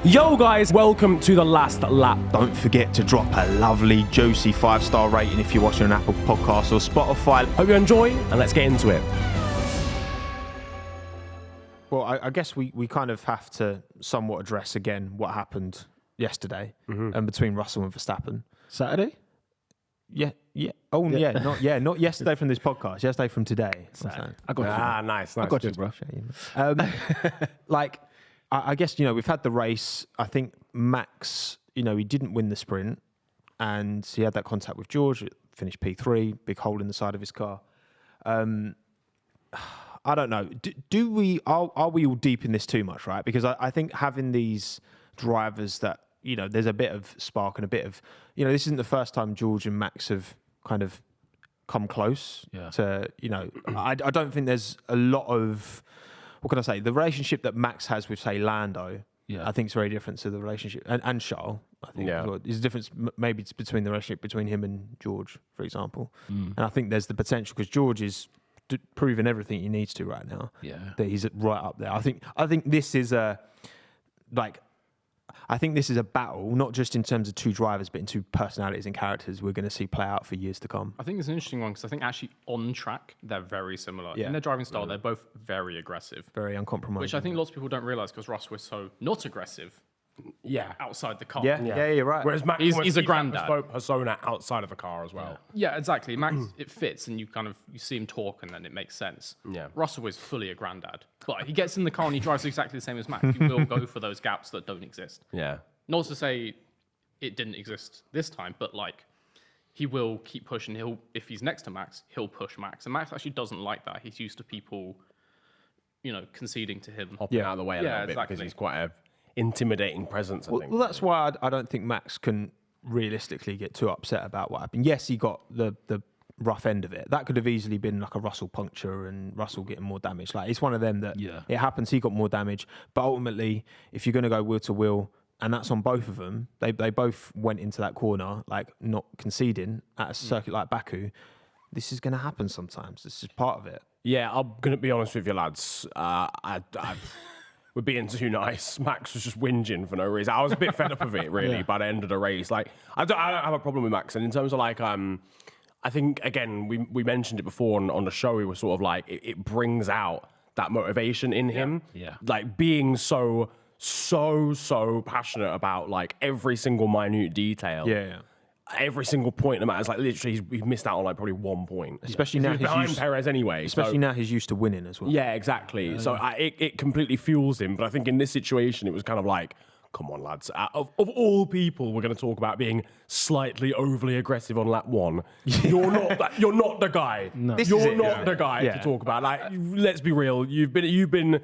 Yo guys, welcome to the last lap. Don't forget to drop a lovely, juicy 5-star rating if you're watching on Apple Podcasts or Spotify. Hope you enjoy, and let's get into it. Well, I guess we kind of have to somewhat address again what happened yesterday between Russell and Verstappen. Saturday? Yeah. Not yesterday from this podcast. Yesterday from today. I got you. Nice. I got you, bro. I guess, we've had the race. I think Max, he didn't win the sprint and he had that contact with George, finished P3, big hole in the side of his car. I don't know. Are we all deep in this too much, right? Because I think having these drivers that, there's a bit of spark and a bit of, this isn't the first time George and Max have kind of come close to, I don't think there's a lot of, what can I say? The relationship that Max has with, say, Lando, I think is very different to the relationship, and Charles, I think. There's a difference maybe it's between the relationship between him and George, for example. And I think there's the potential, because George is proving everything he needs to right now, that he's right up there. I think this is a battle, not just in terms of two drivers, but in two personalities and characters we're going to see play out for years to come. I think it's an interesting one because I think actually on track, they're very similar. In their driving style, they're both very aggressive. Very uncompromising. Which I think lots of people don't realise because Russell is so not aggressive outside the car. Yeah, you're right. Whereas Max he's a granddad. persona outside of the car as well. Yeah, exactly. Max, it fits and you see him talk and then it makes sense. Yeah. Russell is fully a granddad. But he gets in the car and he drives exactly the same as Max. He will go for those gaps that don't exist. Yeah. Not to say it didn't exist this time, but he will keep pushing. If he's next to Max, he'll push Max. And Max actually doesn't like that. He's used to people, conceding to him. Hopping out of the way a little bit because he's quite a intimidating presence, I think. Well, that's why I don't think Max can realistically get too upset about what happened. Yes, he got the rough end of it. That could have easily been like a Russell puncture and Russell getting more damage. It's one of them that it happens, he got more damage. But ultimately, if you're going to go wheel to wheel, and that's on both of them, they both went into that corner, not conceding at a circuit like Baku. This is going to happen sometimes. This is part of it. Yeah, I'm going to be honest with you, lads. We're being too nice. Max was just whinging for no reason. I was a bit fed up of it, really, by the end of the race. I don't have a problem with Max. And in terms of I think, again, we mentioned it before on the show, we were sort of it brings out that motivation in him. Yeah. Being so passionate about every single minute detail. Yeah. Every single point that matters. Literally, he's missed out on probably 1 point. Especially now he's behind Perez anyway. Especially now he's used to winning as well. Yeah, exactly. So it completely fuels him. But I think in this situation, it was kind of come on, lads. Of all people, we're going to talk about being slightly overly aggressive on lap 1. You're not the guy. No. You're not the guy to talk about. Let's be real. You've been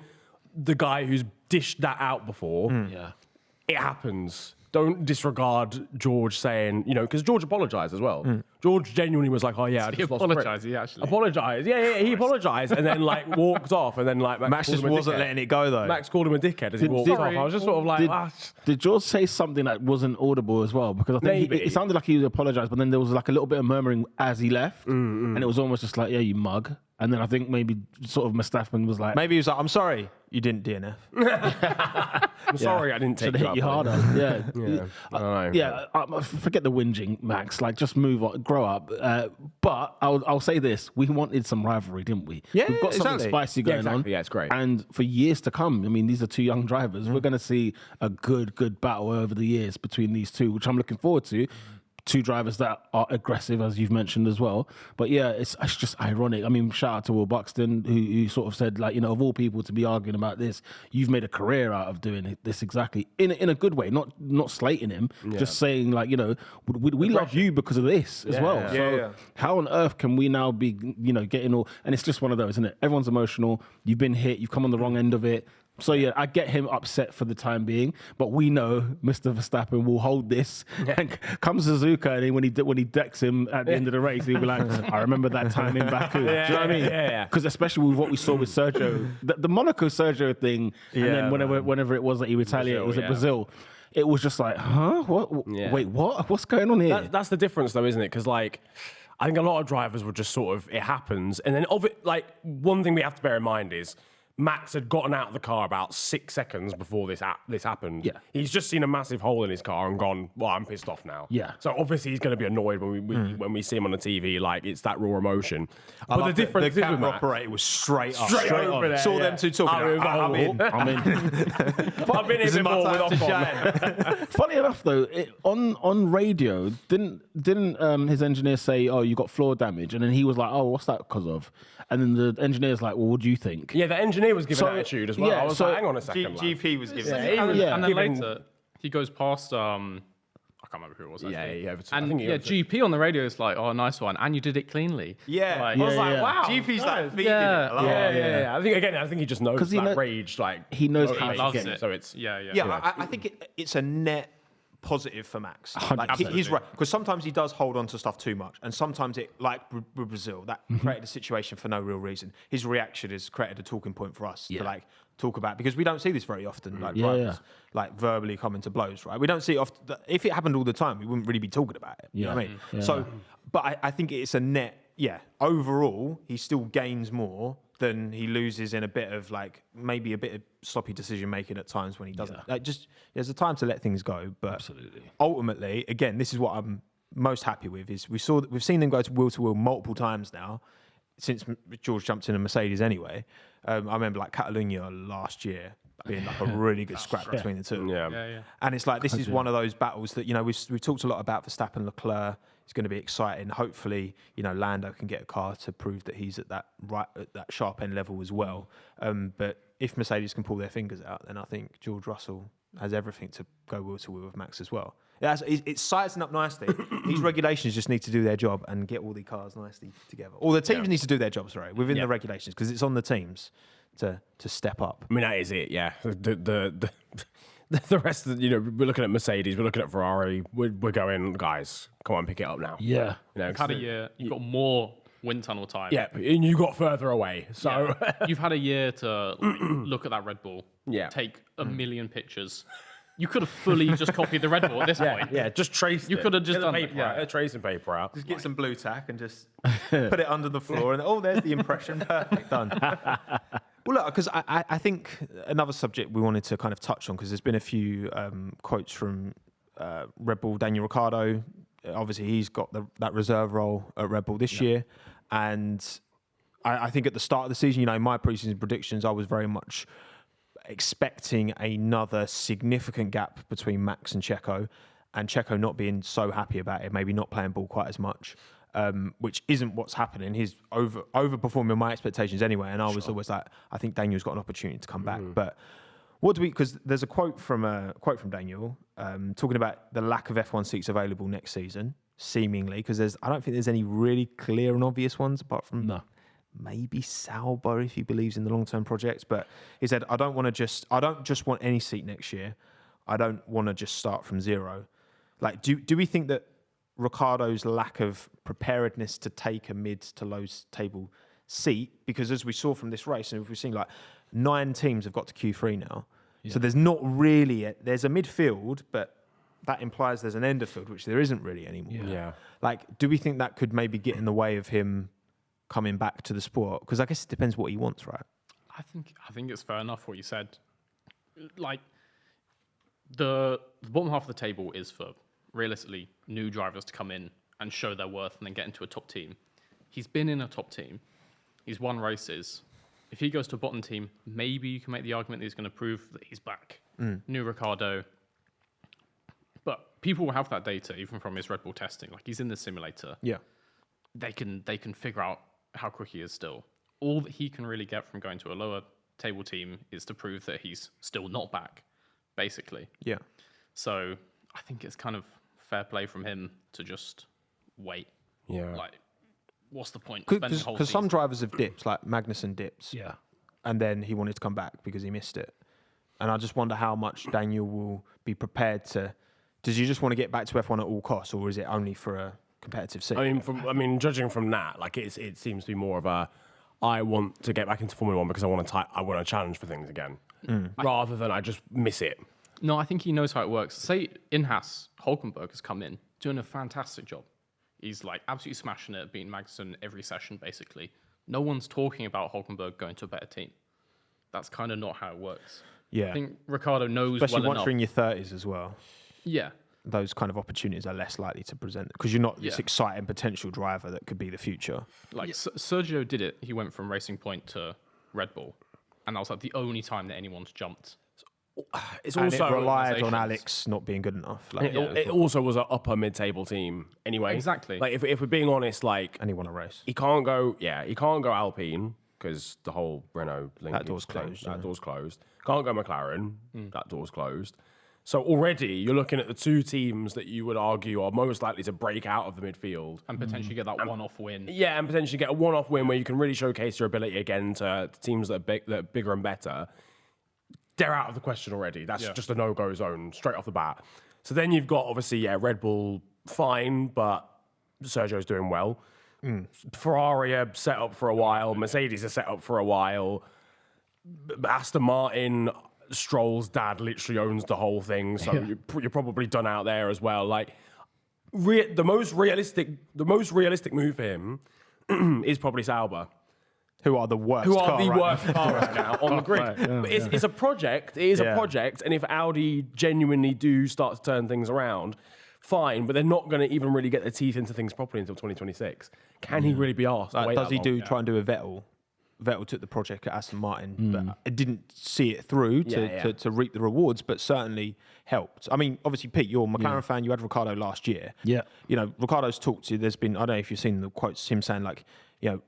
the guy who's dished that out before. It happens. Don't disregard George saying, because George apologised as well. George genuinely was like, oh yeah, he apologised. He actually apologised. Yeah, he apologised and then walked off. And then Max just wasn't letting it go though. Max called him a dickhead as he walked off. I was just sort of did George say something that wasn't audible as well? Because I think it sounded like he apologised, but then there was a little bit of murmuring as he left, and it was almost just yeah, you mug. And then I think maybe sort of Verstappen was like... Maybe he was like, I'm sorry, you didn't DNF. I'm sorry I didn't take hit you harder. Forget the whinging, Max. Just move on, grow up. But I'll say this. We wanted some rivalry, didn't we? Yeah, we've got something spicy going on. Yeah, it's great. And for years to come, these are two young drivers. We're going to see a good battle over the years between these two, which I'm looking forward to. Two drivers that are aggressive, as you've mentioned as well. But yeah, it's just ironic. Shout out to Will Buxton, who sort of said, of all people to be arguing about this, you've made a career out of doing this exactly in a good way, not slating him, just saying we love you because of this as well. So how on earth can we now be getting all? And it's just one of those, isn't it? Everyone's emotional. You've been hit. You've come on the wrong end of it. So yeah, I get him upset for the time being, but we know Mr. Verstappen will hold this. And comes Suzuka, and when he decks him at the end of the race, he'll be like, "I remember that time in Baku." Do you know what I mean? Yeah. Because especially with what we saw with Sergio, the Monaco Sergio thing, and then whenever it was that he retaliated, it was at Brazil. It was just huh? What? Yeah. Wait, what? What's going on here? That's the difference, though, isn't it? Because I think a lot of drivers will just it happens, and then one thing we have to bear in mind is Max had gotten out of the car about 6 seconds before this happened. Yeah. He's just seen a massive hole in his car and gone, well, I'm pissed off now. Yeah. So obviously he's going to be annoyed when we see him on the TV. Like, it's that raw emotion. I But love the that difference the is with camera Max. operator was straight over there, Saw yeah. them two talking. I'm in. I'm in. I've been here before with Ocon. Funny enough, though, on radio, didn't his engineer say, "Oh, you got floor damage," and then he was like, "Oh, what's that because of?" And then the engineer's like, "Well, what do you think?" Yeah, the engineer was giving So- attitude as well. yeah, I was so like, hang on a second. lad. GP was giving. And then giving- later, he goes past. I can't remember who it was. Yeah, Actually. yeah. I And think he yeah, was- GP on the radio is like, "Oh, nice one," and you did it cleanly. Yeah, Like, I was like, yeah. wow. GP's like feeding Yeah. it. I love Yeah, it. yeah. I think he just knows 'Cause he that know- rage. Like he knows motivates how He loves him, it. So it's yeah. Yeah, I think it's a net positive for Max. Like, 100%. he's right because sometimes he does hold on to stuff too much, and sometimes it, like with Brazil, that created a situation for no real reason. His reaction has created a talking point for us to like talk about because we don't see this very often. Like drivers, like verbally coming to blows, right? We don't see it often. If it happened all the time, we wouldn't really be talking about it. You know what I mean? Yeah. So, but I think it's a net. Yeah, overall, he still gains more than he loses in a bit of like maybe a bit of sloppy decision making at times when he doesn't. Like just there's a time to let things go, but ultimately, again, this is what I'm most happy with is we've seen them go to wheel multiple times now since George jumped in a Mercedes anyway. I remember like Catalonia last year being like a really good scrap between the two. yeah. And it's like this is one of those battles that we've talked a lot about Verstappen, Leclerc. It's going to be exciting. Hopefully, Lando can get a car to prove that he's at that sharp end level as well. But if Mercedes can pull their fingers out, then I think George Russell has everything to go wheel to wheel with Max as well. It's sizing up nicely. These regulations just need to do their job and get all the cars nicely together. All the teams need to do their jobs within the regulations because it's on the teams to step up. I mean, that is it. Yeah, the rest of we're looking at Mercedes, we're looking at Ferrari. We're going, guys. Come on, pick it up now. Yeah. You've had a year. You've got more wind tunnel time. Yeah, and you got further away. So You've had a year to look at that Red Bull. Yeah. Take a million pictures. You could have fully just copied the Red Bull at this point. yeah, just trace. You could have just done paper it, yeah. out, tracing paper out. Just get some blue tack and just put it under the floor, and there's the impression. Perfect, done. Well, look, because I think another subject we wanted to kind of touch on, because there's been a few quotes from Red Bull, Daniel Ricciardo. Obviously, he's got that reserve role at Red Bull this year, and I think at the start of the season, in my preseason predictions, I was very much expecting another significant gap between Max and Checo not being so happy about it, maybe not playing ball quite as much, which isn't what's happening. He's overperforming my expectations anyway, and I was always like, I think Daniel's got an opportunity to come back. But what do we? Because there's a quote from Daniel talking about the lack of F1 seats available next season, seemingly, because I don't think there's any really clear and obvious ones apart from maybe Sauber if he believes in the long-term projects. But he said, I don't just want any seat next year. I don't want to just start from zero. Like, do we think that Ricciardo's lack of preparedness to take a mid to low table seat, because as we saw from this race, and we've seen like 9 teams have got to Q3 now, so there's not really there's a midfield, but that implies there's an end of field, which there isn't really anymore. Yeah. Like, do we think that could maybe get in the way of him coming back to the sport? Because I guess it depends what he wants, right? I think it's fair enough what you said. Like, the bottom half of the table is for realistically new drivers to come in and show their worth and then get into a top team. He's been in a top team. He's won races. If he goes to a bottom team, maybe you can make the argument that he's going to prove that he's back. New Ricciardo. But people will have that data even from his Red Bull testing. Like, he's in the simulator. Yeah. They can figure out how quick he is still. All that he can really get from going to a lower table team is to prove that he's still not back, basically. Yeah. So I think it's kind of fair play from him to just wait. Yeah. Like, what's the point? Spending the whole Because some season? drivers have dipped, like Magnussen dipped. Yeah. And then he wanted to come back because he missed it. And I just wonder how much Daniel will be prepared to. Does he just want to get back to F1 at all costs, or is it only for a competitive seat? I mean, judging from that, like it seems to be more of a, I want to get back into Formula One because I want to challenge for things again, rather than I just miss it. No, I think he knows how it works. Say in Haas, Hulkenberg has come in, doing a fantastic job. He's like absolutely smashing it, beating Magnussen every session, basically. No one's talking about Hulkenberg going to a better team. that's kind of not how it works. Yeah. I think Ricardo knows Especially well once enough. you're in your 30s as well. Yeah. Those kind of opportunities are less likely to present because you're not this Yeah. exciting potential driver that could be the future. Like Sergio did it. He went from Racing Point to Red Bull, and that was like the only time that anyone's jumped. It's And also it relied on organisations. Alex not being good enough. Like, it also was an upper mid-table team anyway. Exactly. Like if we're being honest, like and he won a race. he can't go Alpine because the whole Renault link That door's is closed. closed, That yeah. door's closed. Can't go McLaren. That door's closed. So already you're looking at the two teams that you would argue are most likely to break out of the midfield. And potentially get that one-off win. Yeah, and potentially get a one-off win where you can really showcase your ability again to teams that are bigger and better. They're out of the question already. That's just a no-go zone straight off the bat. So then you've got, obviously, Red Bull, fine, but Sergio's doing well. Ferrari are set up for a while. Mercedes are set up for a while. Aston Martin, Stroll's dad literally owns the whole thing, so you're probably done out there as well. Like, the most realistic move for him is probably Sauber. Who are the worst Who are car the right worst car right now on the grid. Right, yeah, But it's a project. It is a project. And if Audi genuinely do start to turn things around, fine. But they're not going to even really get their teeth into things properly until 2026. Can he really be asked? Like, does he try and do a Vettel? Vettel took the project at Aston Martin, but it didn't see it through to reap the rewards, but certainly helped. I mean, obviously, Pete, you're a McLaren fan. You had Ricardo last year. Yeah. You know, Ricardo's talked to. There's been, I don't know if you've seen the quotes, him saying like, you know,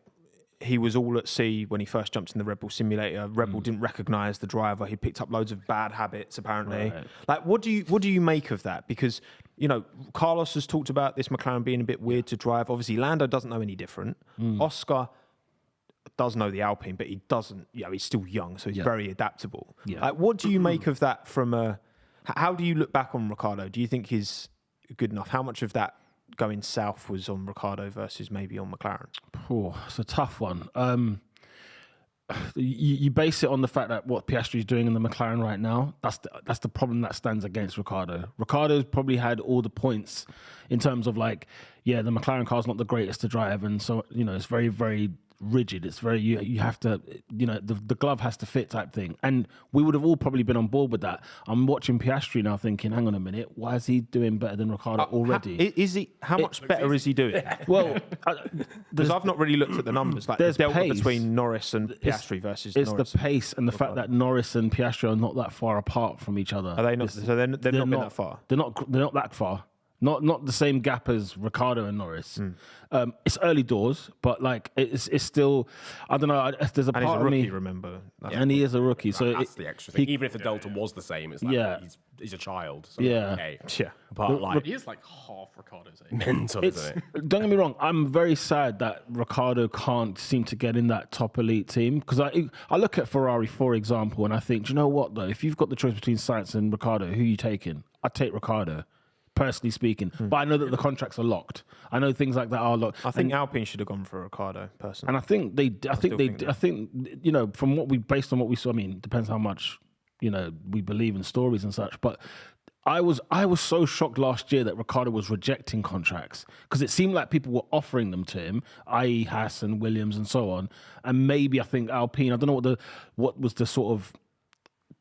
he was all at sea when he first jumped in the Red Bull simulator. Red Bull didn't recognise the driver. He picked up loads of bad habits, apparently. Right. Like, what do you make of that? Because, you know, Carlos has talked about this McLaren being a bit weird to drive. Obviously, Lando doesn't know any different. Oscar does know the Alpine, but he doesn't. You know, he's still young, so he's very adaptable. Yeah. Like, what do you make of that? How do you look back on Ricardo? Do you think he's good enough? How much of that going south was on Ricardo versus maybe on McLaren? Oh, it's a tough one. You base it on the fact that what Piastri is doing in the McLaren right now, that's the problem that stands against Ricardo. Ricardo's probably had all the points in terms of like, the McLaren car's not the greatest to drive, and so, you know, it's very, very rigid. It's very, you have to, you know, the glove has to fit type thing. And we would have all probably been on board with that. I'm watching Piastri now thinking, hang on a minute, why is he doing better than Ricardo already? How much better is he doing? Well, Because I've not really looked at the numbers. Like, there's the delta pace. between Norris and Piastri versus it's Norris. the pace and the fact that Norris and Piastri are not that far apart from each other. Are they not? So they've not been that far. They're not that far. Not the same gap as Ricardo and Norris. It's early doors, but like it's still, I don't know. There's a And he's part a rookie, of me, remember? and he is a rookie. So That's the extra thing. Even if the delta was the same, it's like he's a child. So okay. Yeah. But like, He is like half Ricardo's age. mental, isn't it? Don't get me wrong. I'm very sad that Ricardo can't seem to get in that top elite team, because I look at Ferrari, for example, and I think, do you know what though? If you've got the choice between Sainz and Ricardo, who are you taking? I'd take Ricardo, personally speaking. But I know that the contracts are locked. I know things like that are locked. I think Alpine should have gone for Ricardo, personally. And I think you know, from what based on what we saw, I mean, it depends how much, you know, we believe in stories and such, but I was so shocked last year that Ricardo was rejecting contracts, because it seemed like people were offering them to him, i.e. Haas and Williams and so on. And maybe I think Alpine, I don't know what was the sort of,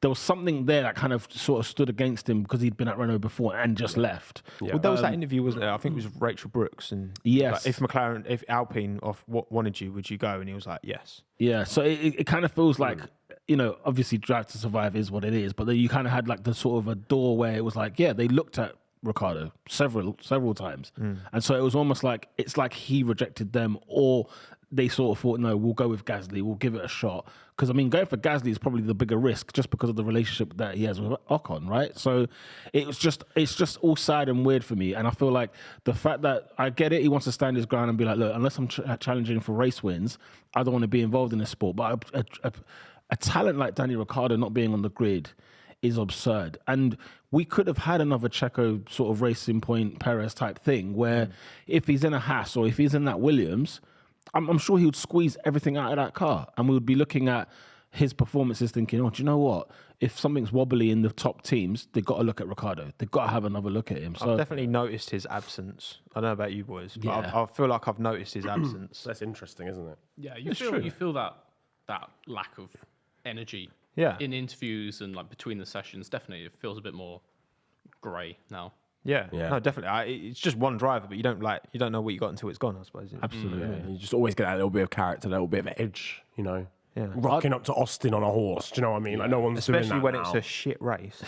there was something there that kind of sort of stood against him because he'd been at Renault before and just left. Well, there was that interview, wasn't there? I think it was Rachel Brooks. And Yes. like, if Alpine wanted you, would you go? And he was like, yes. Yeah, so it kind of feels like, you know, obviously Drive to Survive is what it is, but then you kind of had like the sort of a door where it was like, they looked at Ricardo several times. And so it was almost like, it's like he rejected them, or they sort of thought, no, we'll go with Gasly, we'll give it a shot. Because, I mean, going for Gasly is probably the bigger risk just because of the relationship that he has with Ocon, right? So it's just all sad and weird for me. And I feel like the fact that, I get it, he wants to stand his ground and be like, look, unless I'm challenging for race wins, I don't want to be involved in this sport. But a talent like Danny Ricciardo not being on the grid is absurd. And we could have had another Checo sort of Racing Point Perez type thing where if he's in a Haas or if he's in that Williams, I'm sure he would squeeze everything out of that car, and we would be looking at his performances thinking, oh, do you know what? If something's wobbly in the top teams, they've got to look at Ricardo. They've got to have another look at him. So I've definitely noticed his absence. I don't know about you boys, but Yeah. I feel like I've noticed his absence. That's interesting, isn't it? Yeah, you feel that lack of energy. Yeah. In interviews and like between the sessions, definitely it feels a bit more grey now. Yeah, Yeah. no, definitely. It's just one driver, but you don't know what you got until it's gone, I suppose. Absolutely. Yeah, you just always get that little bit of character, that little bit of edge, you know. Yeah. Rocking up to Austin on a horse, do you know what I mean? Like no one's doing Especially that when now. it's a shit race.